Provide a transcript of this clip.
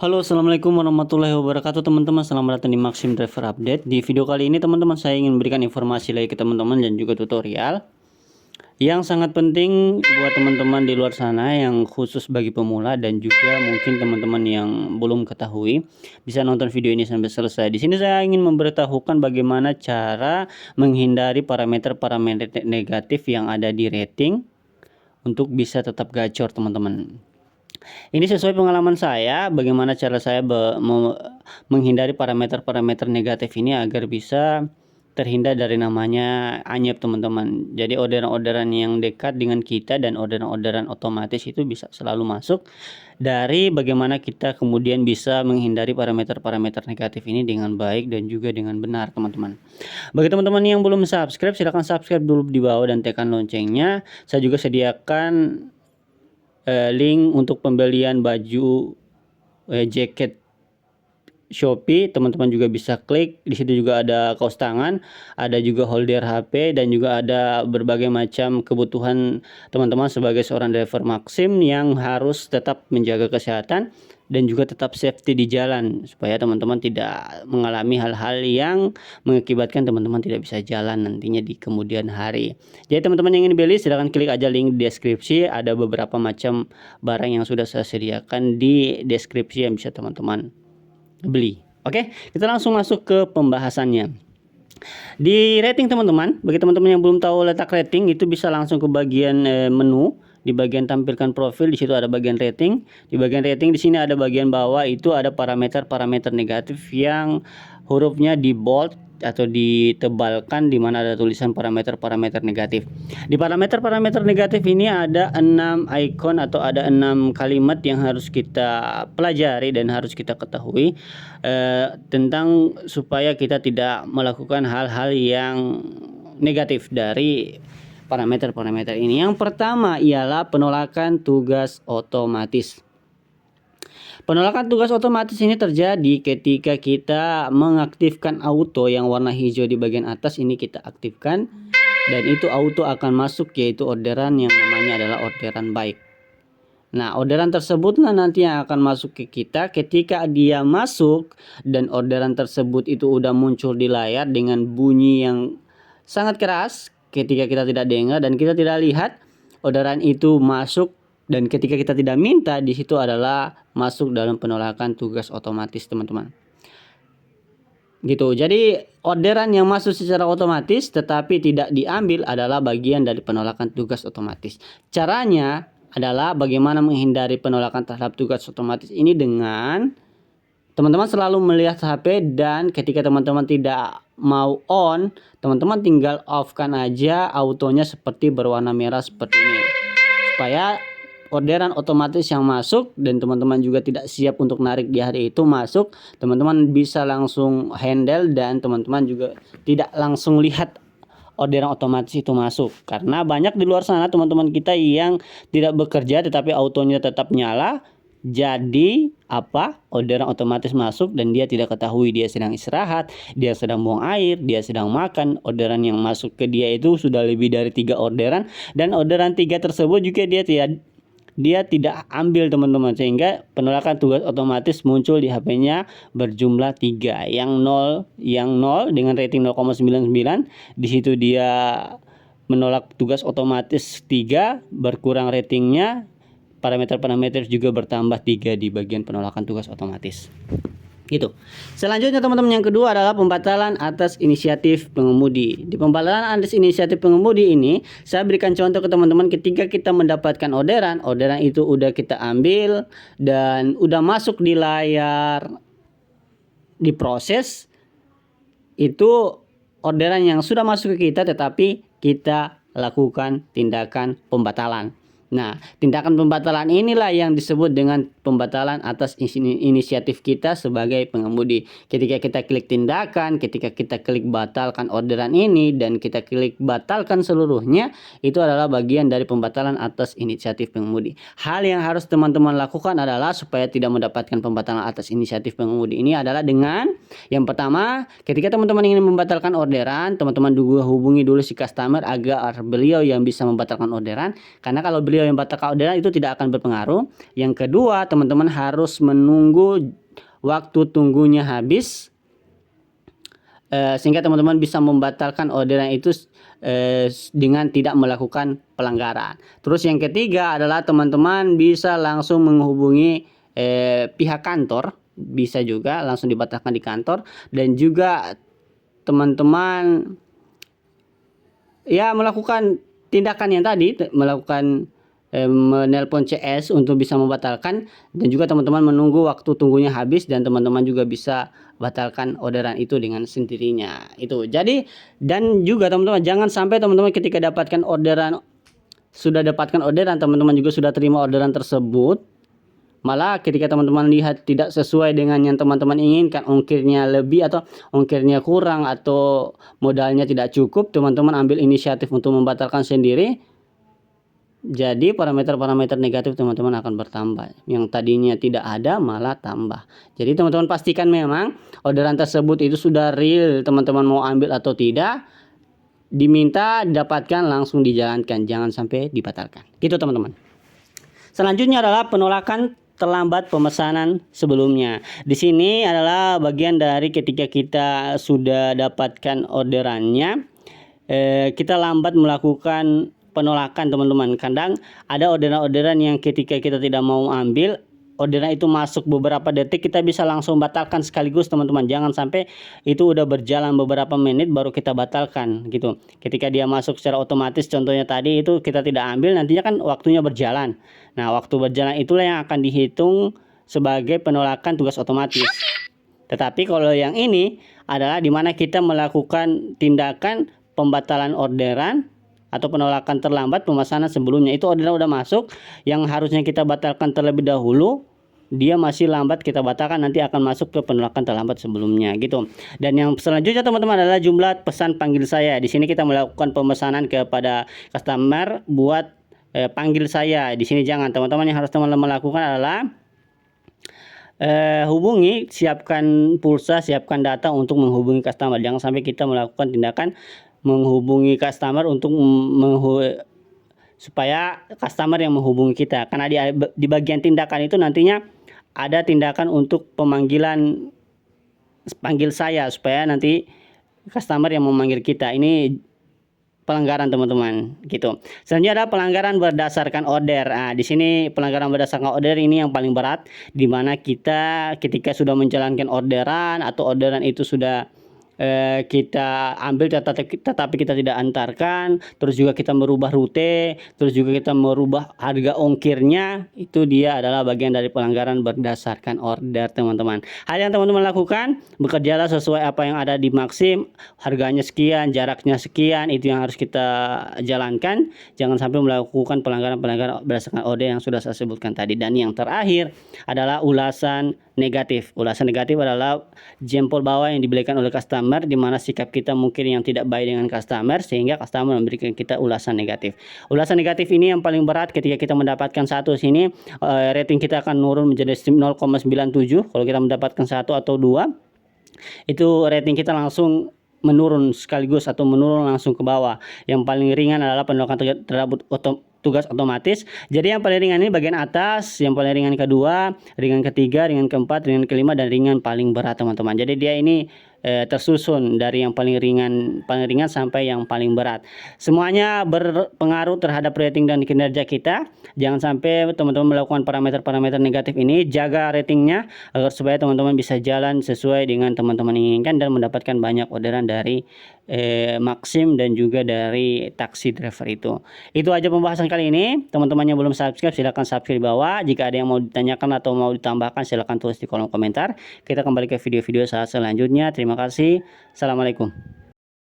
Halo, assalamualaikum warahmatullahi wabarakatuh teman-teman. Selamat datang di Maxim Driver Update. Di video kali ini teman-teman, saya ingin memberikan informasi lagi ke teman-teman dan juga tutorial yang sangat penting buat teman-teman di luar sana, yang khusus bagi pemula dan juga mungkin teman-teman yang belum ketahui. Bisa nonton video ini sampai selesai. Di sini saya ingin memberitahukan bagaimana cara menghindari parameter-parameter negatif yang ada di rating untuk bisa tetap gacor teman-teman. Ini sesuai pengalaman saya, bagaimana cara saya menghindari parameter-parameter negatif ini agar bisa terhindar dari namanya anyep teman-teman. Jadi orderan-orderan yang dekat dengan kita dan orderan-orderan otomatis itu bisa selalu masuk dari bagaimana kita kemudian bisa menghindari parameter-parameter negatif ini dengan baik dan juga dengan benar teman-teman. Bagi teman-teman yang belum subscribe, silahkan subscribe dulu di bawah dan tekan loncengnya. Saya juga sediakan link untuk pembelian baju jaket Shopee. Teman-teman juga bisa klik di situ, juga ada kaos tangan, ada juga holder HP, dan juga ada berbagai macam kebutuhan teman-teman sebagai seorang driver Maxim yang harus tetap menjaga kesehatan dan juga tetap safety di jalan, supaya teman-teman tidak mengalami hal-hal yang mengakibatkan teman-teman tidak bisa jalan nantinya di kemudian hari. Jadi teman-teman yang ingin beli, silahkan klik aja link di deskripsi. Ada beberapa macam barang yang sudah saya sediakan di deskripsi yang bisa teman-teman beli. Oke, kita langsung masuk ke pembahasannya. Di rating teman-teman, bagi teman-teman yang belum tahu letak rating, itu bisa langsung ke bagian menu. Di bagian tampilkan profil, di situ ada bagian rating. Di bagian rating di sini ada bagian bawah, itu ada parameter-parameter negatif yang hurufnya di bold atau ditebalkan, di mana ada tulisan parameter-parameter negatif. Di parameter-parameter negatif ini ada 6 icon atau ada 6 kalimat yang harus kita pelajari dan harus kita ketahui tentang supaya kita tidak melakukan hal-hal yang negatif dari parameter-parameter ini. Yang pertama ialah penolakan tugas otomatis. Penolakan tugas otomatis ini terjadi ketika kita mengaktifkan auto yang warna hijau di bagian atas ini, kita aktifkan, dan itu auto akan masuk, yaitu orderan yang namanya adalah orderan baik. Nah, orderan tersebutlah nanti yang akan masuk ke kita. Ketika dia masuk dan orderan tersebut itu udah muncul di layar dengan bunyi yang sangat keras, ketika kita tidak dengar dan kita tidak lihat orderan itu masuk, dan ketika kita tidak minta, di situ adalah masuk dalam penolakan tugas otomatis teman-teman. Gitu. Jadi orderan yang masuk secara otomatis tetapi tidak diambil adalah bagian dari penolakan tugas otomatis. Caranya adalah bagaimana menghindari penolakan terhadap tugas otomatis ini dengan teman-teman selalu melihat HP, dan ketika teman-teman tidak mau on, teman-teman tinggal off-kan aja autonya seperti berwarna merah seperti ini, supaya orderan otomatis yang masuk dan teman-teman juga tidak siap untuk narik di hari itu masuk, teman-teman bisa langsung handle dan teman-teman juga tidak langsung lihat orderan otomatis itu masuk. Karena banyak di luar sana teman-teman kita yang tidak bekerja tetapi autonya tetap nyala. Jadi orderan otomatis masuk dan dia tidak ketahui, dia sedang istirahat, dia sedang buang air, dia sedang makan. Orderan yang masuk ke dia itu sudah lebih dari 3 orderan, dan orderan 3 tersebut juga dia tidak ambil teman-teman, sehingga penolakan tugas otomatis muncul di HP-nya berjumlah 3. Yang 0 dengan rating 0,99, di situ dia menolak tugas otomatis 3, berkurang ratingnya. Parameter-parameter juga bertambah 3 di bagian penolakan tugas otomatis. Gitu. Selanjutnya teman-teman, yang kedua adalah pembatalan atas inisiatif pengemudi. Di pembatalan atas inisiatif pengemudi ini, saya berikan contoh ke teman-teman. Ketika kita mendapatkan orderan itu udah kita ambil dan udah masuk di layar, diproses, itu orderan yang sudah masuk ke kita tetapi kita lakukan tindakan pembatalan. Nah, tindakan pembatalan inilah yang disebut dengan pembatalan atas inisiatif kita sebagai pengemudi. Ketika kita klik tindakan, ketika kita klik batalkan orderan ini, dan kita klik batalkan seluruhnya, itu adalah bagian dari pembatalan atas inisiatif pengemudi. Hal yang harus teman-teman lakukan adalah supaya tidak mendapatkan pembatalan atas inisiatif pengemudi ini adalah dengan yang pertama, ketika teman-teman ingin membatalkan orderan, teman-teman hubungi dulu si customer agar beliau yang bisa membatalkan orderan. Karena kalau beliau beliau yang batalkan orderan itu tidak akan berpengaruh. Yang kedua, teman-teman harus menunggu waktu tunggunya habis sehingga teman-teman bisa membatalkan orderan itu dengan tidak melakukan pelanggaran. Terus yang ketiga adalah teman-teman bisa langsung menghubungi pihak kantor, bisa juga langsung dibatalkan di kantor, dan juga teman-teman ya melakukan tindakan yang tadi, melakukan menelpon CS untuk bisa membatalkan, dan juga teman-teman menunggu waktu tunggunya habis dan teman-teman juga bisa batalkan orderan itu dengan sendirinya. Itu. Jadi dan juga teman-teman jangan sampai teman-teman ketika dapatkan orderan teman-teman juga sudah terima orderan tersebut, malah ketika teman-teman lihat tidak sesuai dengan yang teman-teman inginkan, ongkirnya lebih atau ongkirnya kurang atau modalnya tidak cukup, teman-teman ambil inisiatif untuk membatalkan sendiri. Jadi parameter-parameter negatif teman-teman akan bertambah. Yang tadinya tidak ada malah tambah. Jadi teman-teman pastikan memang orderan tersebut itu sudah real, teman-teman mau ambil atau tidak. Diminta, dapatkan, langsung dijalankan. Jangan sampai dibatalkan. Gitu teman-teman. Selanjutnya adalah penolakan terlambat pemesanan sebelumnya. Di sini adalah bagian dari ketika kita sudah dapatkan orderannya, kita lambat melakukan penolakan teman-teman. Kadang ada orderan-orderan yang ketika kita tidak mau ambil, orderan itu masuk beberapa detik, kita bisa langsung batalkan sekaligus teman-teman. Jangan sampai itu udah berjalan beberapa menit baru kita batalkan gitu. Ketika dia masuk secara otomatis, contohnya tadi itu kita tidak ambil, nantinya kan waktunya berjalan. Nah, waktu berjalan itulah yang akan dihitung sebagai penolakan tugas otomatis. Tetapi kalau yang ini adalah dimana kita melakukan tindakan pembatalan orderan atau penolakan terlambat pemesanan sebelumnya. Itu orderan udah masuk, yang harusnya kita batalkan terlebih dahulu, dia masih lambat kita batalkan, nanti akan masuk ke penolakan terlambat sebelumnya gitu. Dan yang selanjutnya teman-teman adalah jumlah pesan panggil saya. Di sini kita melakukan pemesanan kepada customer buat panggil saya. Di sini jangan, teman-teman, yang harus teman-teman lakukan adalah hubungi, siapkan pulsa, siapkan data untuk menghubungi customer. Jangan sampai kita melakukan tindakan menghubungi customer untuk supaya customer yang menghubungi kita. Karena di bagian tindakan itu nantinya ada tindakan untuk pemanggilan panggil saya, supaya nanti customer yang memanggil kita. Ini pelanggaran teman-teman gitu. Selanjutnya ada pelanggaran berdasarkan order. Nah, di sini pelanggaran berdasarkan order ini yang paling berat, di mana kita ketika sudah menjalankan orderan atau orderan itu sudah kita ambil tetapi kita tidak antarkan, terus juga kita merubah rute, terus juga kita merubah harga ongkirnya, itu dia adalah bagian dari pelanggaran berdasarkan order teman-teman. Hal yang teman-teman lakukan, bekerjalah sesuai apa yang ada di Maxim, harganya sekian, jaraknya sekian, itu yang harus kita jalankan. Jangan sampai melakukan pelanggaran-pelanggaran berdasarkan order yang sudah saya sebutkan tadi. Dan yang terakhir adalah ulasan negatif. Ulasan negatif adalah jempol bawah yang diberikan oleh customer, di mana sikap kita mungkin yang tidak baik dengan customer, sehingga customer memberikan kita ulasan negatif. Ulasan negatif ini yang paling berat ketika kita mendapatkan satu. Sini rating kita akan menurun menjadi 0,97. Kalau kita mendapatkan satu atau dua, itu rating kita langsung menurun sekaligus atau menurun langsung ke bawah. Yang paling ringan adalah penolakan terhadap tugas otomatis. Jadi yang paling ringan ini bagian atas, yang paling ringan kedua, ringan ketiga, ringan keempat, ringan kelima, dan ringan paling berat teman-teman. Jadi dia ini tersusun dari yang paling ringan sampai yang paling berat. Semuanya berpengaruh terhadap rating dan kinerja kita. Jangan sampai teman-teman melakukan parameter-parameter negatif ini. Jaga ratingnya agar supaya teman-teman bisa jalan sesuai dengan teman-teman inginkan dan mendapatkan banyak orderan dari Maxim dan juga dari taksi driver itu. Itu aja pembahasan kali ini. Teman-teman yang belum subscribe silahkan subscribe di bawah. Jika ada yang mau ditanyakan atau mau ditambahkan silahkan tulis di kolom komentar. Kita kembali ke video-video saat selanjutnya. Terima kasih. Assalamualaikum.